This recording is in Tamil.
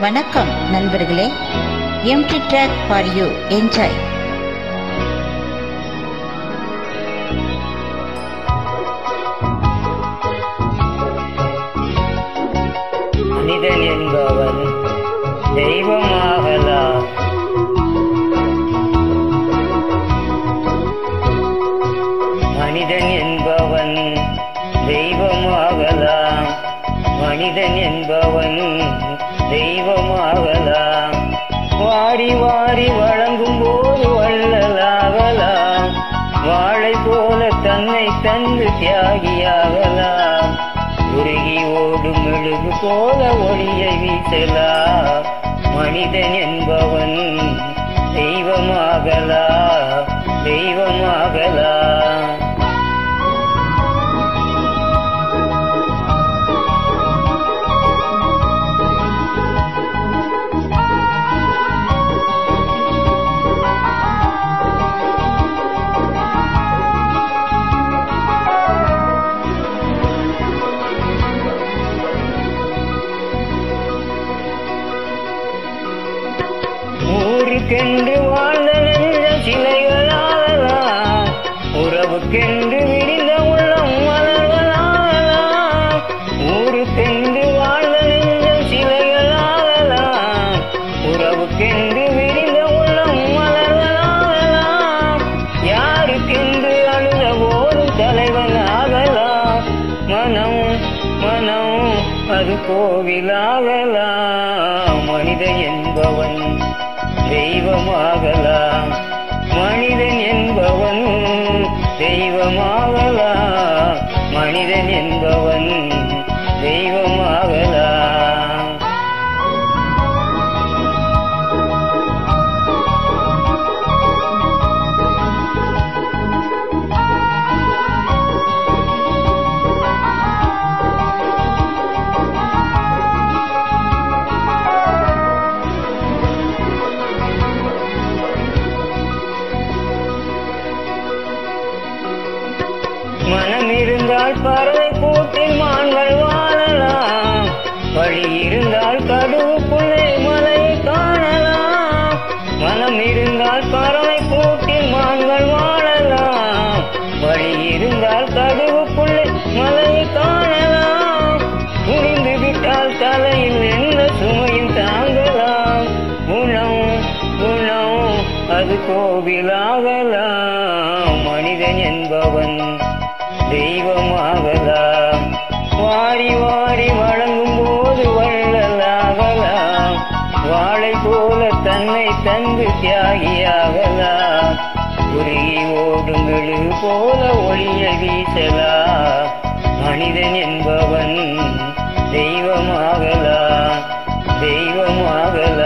வணக்கம் நண்பர்களே. Empty track for you. Enjoy. மனிதன் என்பவன் தெய்வமாகலாம். மனிதன் என்பவன் தெய்வமாகலாம். மனிதன் என்பவன் தெய்வமாகலாம். வாரி வாரி வழங்கும் போது வள்ளலாகலாம். வாழை போல தன்னை தந்து தியாகியாகலாம். உருகி ஓடும் மெழுகு போல ஒளியை வீசலாம். மனிதன் என்பவன் தெய்வமாகலாம், தெய்வமாகலாம். ஊருக்கென்று வாழ்ந்த நெஞ்ச சிலைகளாகலாம். உறவுக்கென்று விரிந்த உள்ளம் மலர்களாகலாம். ஊருக்கென்று வாழ்ந்த நெஞ்ச சிலைகளாகலாம். உறவுக்கென்று விரிந்த உள்ளம் மலர்களாகலாம். யாருக்கென்று அழுத போதும் தலைவனாகலாம். மனம் மனம் அது கோவிலாகலாம். மனிதன் என்பவன் தெய்வமாகலாம். மனிதன் என்பவன் தெய்வமாகலாம். மனிதன் என்பவன் தெய்வமாகலாம். மனம் இருந்தால் பறவை கூட்டில் மான்கள் வாழலாம். வழி இருந்தால் கடுவுக்குள்ளே மலையை காணலாம். மனம் இருந்தால் பறவை கூட்டில் மான்கள் வாழலாம். வழி இருந்தால் கடுவுக்குள்ளே மலையை காணலாம். புரிந்து விட்டால் தலையில் எந்த சுமையும் தாங்கலாம். குணம் குணம் அது கோவிலாகலாம். மனிதன் என்பவன் தெய்வமாகலாம். வாரி வாரி வழங்கும் போது வள்ளலாகலாம். வாழை போல தன்னை தந்து தியாகியாகலாம். உருகி ஓடும் மெழுகு போல ஒளியை வீசலாம். மனிதன் என்பவன் தெய்வமாகலாம், தெய்வமாகலாம்.